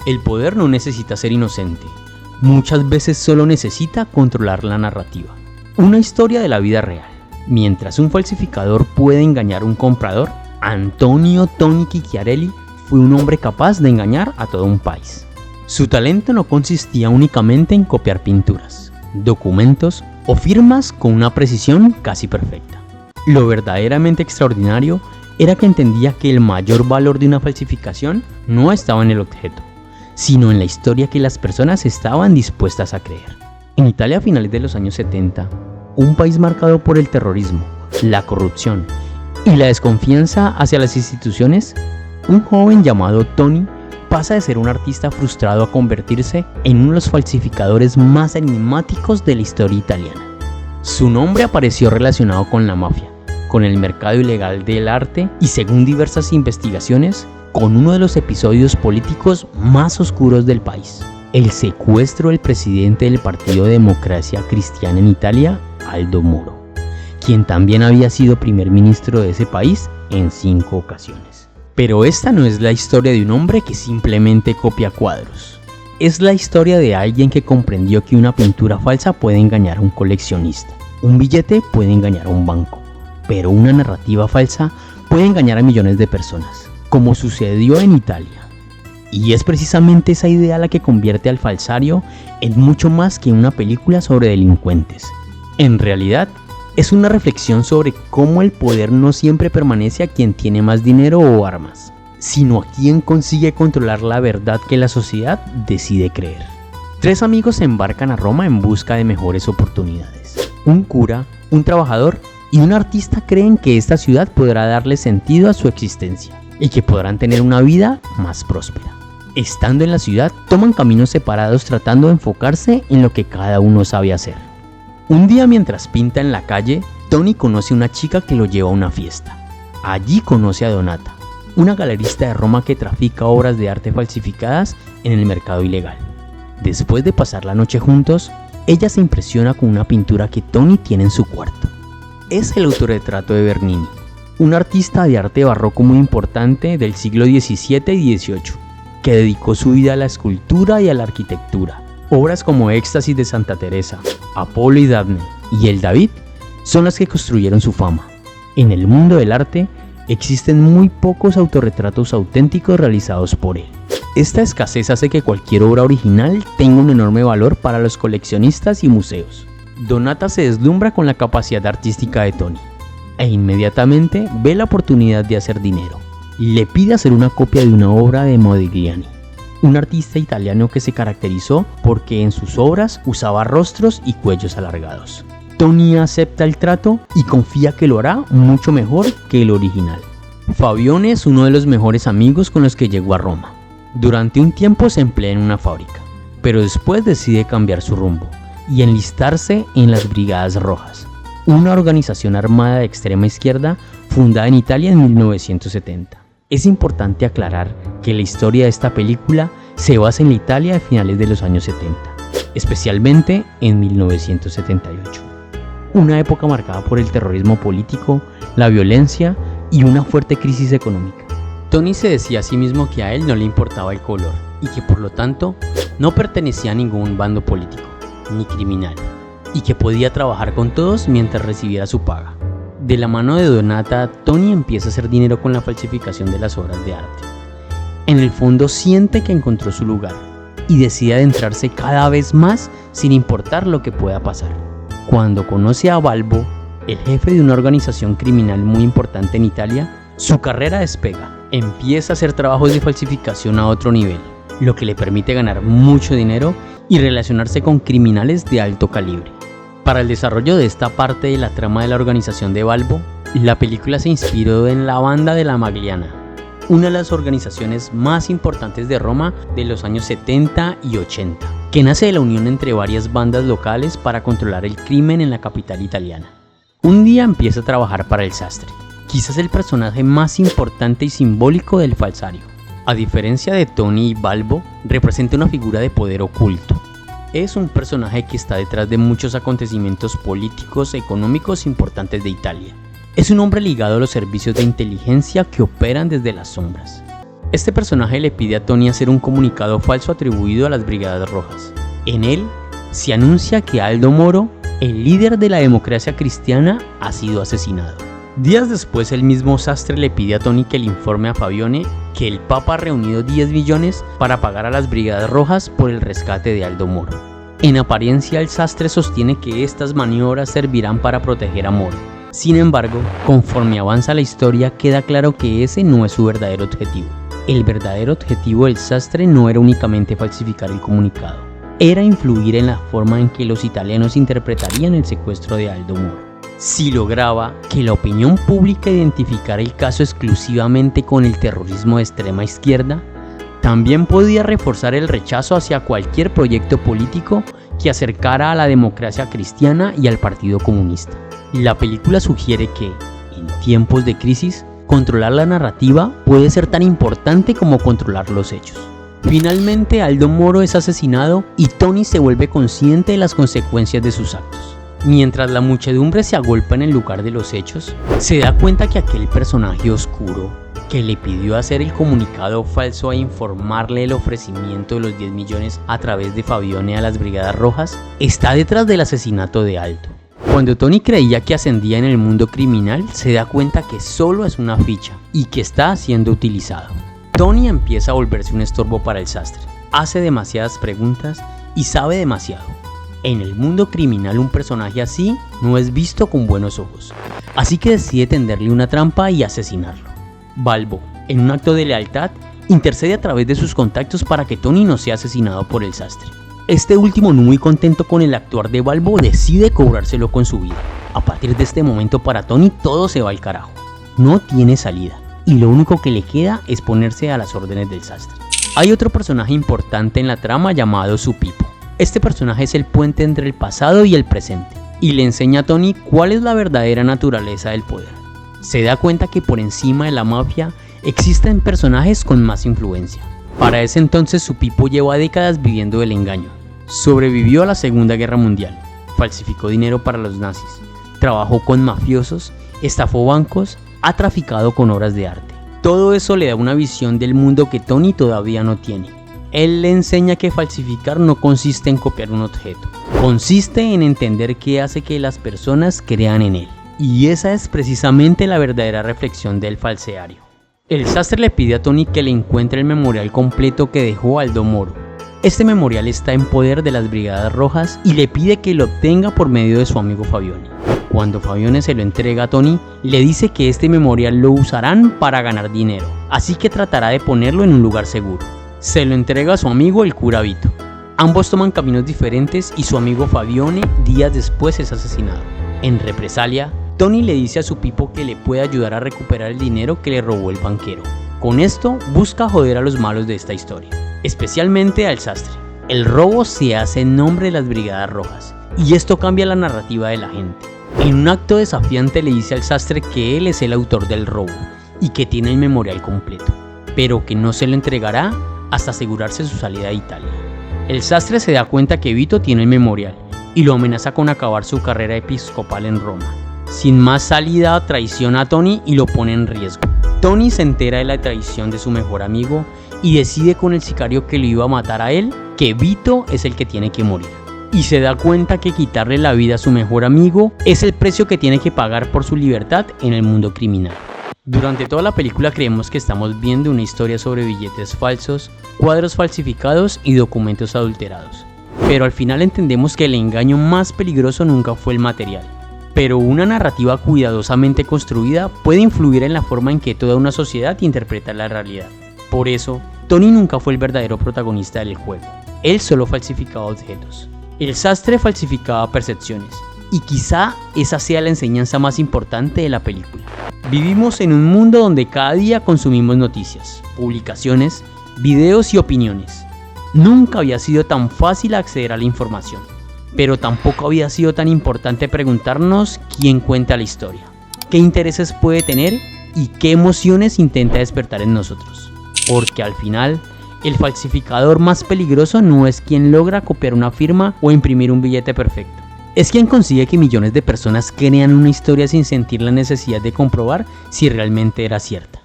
El poder no necesita ser inocente, muchas veces solo necesita controlar la narrativa. Una historia de la vida real. Mientras un falsificador puede engañar a un comprador, Antonio Tony Cicciarelli fue un hombre capaz de engañar a todo un país. Su talento no consistía únicamente en copiar pinturas, documentos o firmas con una precisión casi perfecta. Lo verdaderamente extraordinario era que entendía que el mayor valor de una falsificación no estaba en el objeto, sino en la historia que las personas estaban dispuestas a creer. En Italia a finales de los años 70, un país marcado por el terrorismo, la corrupción y la desconfianza hacia las instituciones, un joven llamado Tony pasa de ser un artista frustrado a convertirse en uno de los falsificadores más enigmáticos de la historia italiana. Su nombre apareció relacionado con la mafia, con el mercado ilegal del arte y, según diversas investigaciones, con uno de los episodios políticos más oscuros del país: el secuestro del presidente del Partido Democracia Cristiana en Italia, Aldo Moro, quien también había sido primer ministro de ese país en 5 ocasiones. Pero esta no es la historia de un hombre que simplemente copia cuadros. Es la historia de alguien que comprendió que una pintura falsa puede engañar a un coleccionista, un billete puede engañar a un banco, pero una narrativa falsa puede engañar a millones de personas, como sucedió en Italia. Y es precisamente esa idea la que convierte al falsario en mucho más que una película sobre delincuentes. En realidad, es una reflexión sobre cómo el poder no siempre permanece a quien tiene más dinero o armas, sino a quien consigue controlar la verdad que la sociedad decide creer. 3 amigos se embarcan a Roma en busca de mejores oportunidades. Un cura, un trabajador y un artista creen que esta ciudad podrá darle sentido a su existencia y que podrán tener una vida más próspera. Estando en la ciudad, toman caminos separados tratando de enfocarse en lo que cada uno sabe hacer. Un día, mientras pinta en la calle, Tony conoce a una chica que lo lleva a una fiesta. Allí conoce a Donata, una galerista de Roma que trafica obras de arte falsificadas en el mercado ilegal. Después de pasar la noche juntos, ella se impresiona con una pintura que Tony tiene en su cuarto. Es el autorretrato de Bernini, un artista de arte barroco muy importante del siglo XVII y XVIII, que dedicó su vida a la escultura y a la arquitectura. Obras como Éxtasis de Santa Teresa, Apolo y Dafne y El David son las que construyeron su fama. En el mundo del arte existen muy pocos autorretratos auténticos realizados por él. Esta escasez hace que cualquier obra original tenga un enorme valor para los coleccionistas y museos. Donata se deslumbra con la capacidad artística de Tony e inmediatamente ve la oportunidad de hacer dinero. Le pide hacer una copia de una obra de Modigliani, un artista italiano que se caracterizó porque en sus obras usaba rostros y cuellos alargados. Tony acepta el trato y confía que lo hará mucho mejor que el original. Fabione es uno de los mejores amigos con los que llegó a Roma. Durante un tiempo se emplea en una fábrica, pero después decide cambiar su rumbo y enlistarse en las Brigadas Rojas, una organización armada de extrema izquierda fundada en Italia en 1970. Es importante aclarar que la historia de esta película se basa en la Italia de finales de los años 70, especialmente en 1978. Una época marcada por el terrorismo político, la violencia y una fuerte crisis económica. Tony se decía a sí mismo que a él no le importaba el color y que por lo tanto no pertenecía a ningún bando político ni criminal y que podía trabajar con todos mientras recibiera su paga. De la mano de Donata, Tony empieza a hacer dinero con la falsificación de las obras de arte. En el fondo siente que encontró su lugar y decide adentrarse cada vez más sin importar lo que pueda pasar. Cuando conoce a Balbo, el jefe de una organización criminal muy importante en Italia, su carrera despega. Empieza a hacer trabajos de falsificación a otro nivel, lo que le permite ganar mucho dinero y relacionarse con criminales de alto calibre. Para el desarrollo de esta parte de la trama de la organización de Balbo, la película se inspiró en la Banda de la Magliana, una de las organizaciones más importantes de Roma de los años 70 y 80, que nace de la unión entre varias bandas locales para controlar el crimen en la capital italiana. Un día empieza a trabajar para el sastre, quizás el personaje más importante y simbólico del falsario. A diferencia de Tony y Balbo, representa una figura de poder oculto. Es un personaje que está detrás de muchos acontecimientos políticos, económicos importantes de Italia. Es un hombre ligado a los servicios de inteligencia que operan desde las sombras. Este personaje le pide a Tony hacer un comunicado falso atribuido a las Brigadas Rojas. En él se anuncia que Aldo Moro, el líder de la democracia cristiana, ha sido asesinado. Días después, el mismo Sastre le pide a Tony que le informe a Fabione que el Papa ha reunido 10 millones para pagar a las Brigadas Rojas por el rescate de Aldo Moro. En apariencia, el Sastre sostiene que estas maniobras servirán para proteger a Moro. Sin embargo, conforme avanza la historia, queda claro que ese no es su verdadero objetivo. El verdadero objetivo del Sastre no era únicamente falsificar el comunicado, era influir en la forma en que los italianos interpretarían el secuestro de Aldo Moro. Si lograba que la opinión pública identificara el caso exclusivamente con el terrorismo de extrema izquierda, también podía reforzar el rechazo hacia cualquier proyecto político que acercara a la democracia cristiana y al Partido Comunista. La película sugiere que, en tiempos de crisis, controlar la narrativa puede ser tan importante como controlar los hechos. Finalmente, Aldo Moro es asesinado y Tony se vuelve consciente de las consecuencias de sus actos. Mientras la muchedumbre se agolpa en el lugar de los hechos, se da cuenta que aquel personaje oscuro que le pidió hacer el comunicado falso e informarle el ofrecimiento de los 10 millones a través de Fabione a las Brigadas Rojas está detrás del asesinato de Aldo. Cuando Tony creía que ascendía en el mundo criminal, se da cuenta que solo es una ficha y que está siendo utilizado. Tony empieza a volverse un estorbo para el Sastre, hace demasiadas preguntas y sabe demasiado. En el mundo criminal, un personaje así no es visto con buenos ojos, así que decide tenderle una trampa y asesinarlo. Balbo, en un acto de lealtad, intercede a través de sus contactos para que Tony no sea asesinado por el Sastre. Este último, no muy contento con el actuar de Balbo, decide cobrárselo con su vida. A partir de este momento, para Tony todo se va al carajo. No tiene salida y lo único que le queda es ponerse a las órdenes del Sastre. Hay otro personaje importante en la trama llamado Su Pipo. Este personaje es el puente entre el pasado y el presente y le enseña a Tony cuál es la verdadera naturaleza del poder. Se da cuenta que por encima de la mafia existen personajes con más influencia. Para ese entonces, Su Pipo lleva décadas viviendo del engaño. Sobrevivió a la Segunda Guerra Mundial, falsificó dinero para los nazis, trabajó con mafiosos, estafó bancos, ha traficado con obras de arte. Todo eso le da una visión del mundo que Tony todavía no tiene. Él le enseña que falsificar no consiste en copiar un objeto, consiste en entender qué hace que las personas crean en él. Y esa es precisamente la verdadera reflexión del falseario. El Sastre le pide a Tony que le encuentre el memorial completo que dejó Aldo Moro. Este memorial está en poder de las Brigadas Rojas y le pide que lo obtenga por medio de su amigo Fabione. Cuando Fabione se lo entrega a Tony, le dice que este memorial lo usarán para ganar dinero, así que tratará de ponerlo en un lugar seguro. Se lo entrega a su amigo el cura Vito. Ambos toman caminos diferentes y su amigo Fabione días después es asesinado. En represalia, Tony le dice a Su Pipo que le puede ayudar a recuperar el dinero que le robó el banquero. Con esto busca joder a los malos de esta historia, especialmente al Sastre. El robo se hace en nombre de las Brigadas Rojas y esto cambia la narrativa de la gente. En un acto desafiante le dice al Sastre que él es el autor del robo y que tiene el memorial completo, pero que no se lo entregará hasta asegurarse su salida de Italia. El Sastre se da cuenta que Vito tiene el memorial y lo amenaza con acabar su carrera episcopal en Roma. Sin más salida, traiciona a Tony y lo pone en riesgo. Tony se entera de la traición de su mejor amigo y decide con el sicario que lo iba a matar a él que Vito es el que tiene que morir. Y se da cuenta que quitarle la vida a su mejor amigo es el precio que tiene que pagar por su libertad en el mundo criminal. Durante toda la película creemos que estamos viendo una historia sobre billetes falsos, cuadros falsificados y documentos adulterados. Pero al final entendemos que el engaño más peligroso nunca fue el material. Pero una narrativa cuidadosamente construida puede influir en la forma en que toda una sociedad interpreta la realidad. Por eso, Tony nunca fue el verdadero protagonista del juego. Él solo falsificaba objetos. El Sastre falsificaba percepciones. Y quizá esa sea la enseñanza más importante de la película. Vivimos en un mundo donde cada día consumimos noticias, publicaciones, videos y opiniones. Nunca había sido tan fácil acceder a la información, pero tampoco había sido tan importante preguntarnos quién cuenta la historia, qué intereses puede tener y qué emociones intenta despertar en nosotros. Porque al final, el falsificador más peligroso no es quien logra copiar una firma o imprimir un billete perfecto. Es quien consigue que millones de personas crean una historia sin sentir la necesidad de comprobar si realmente era cierta.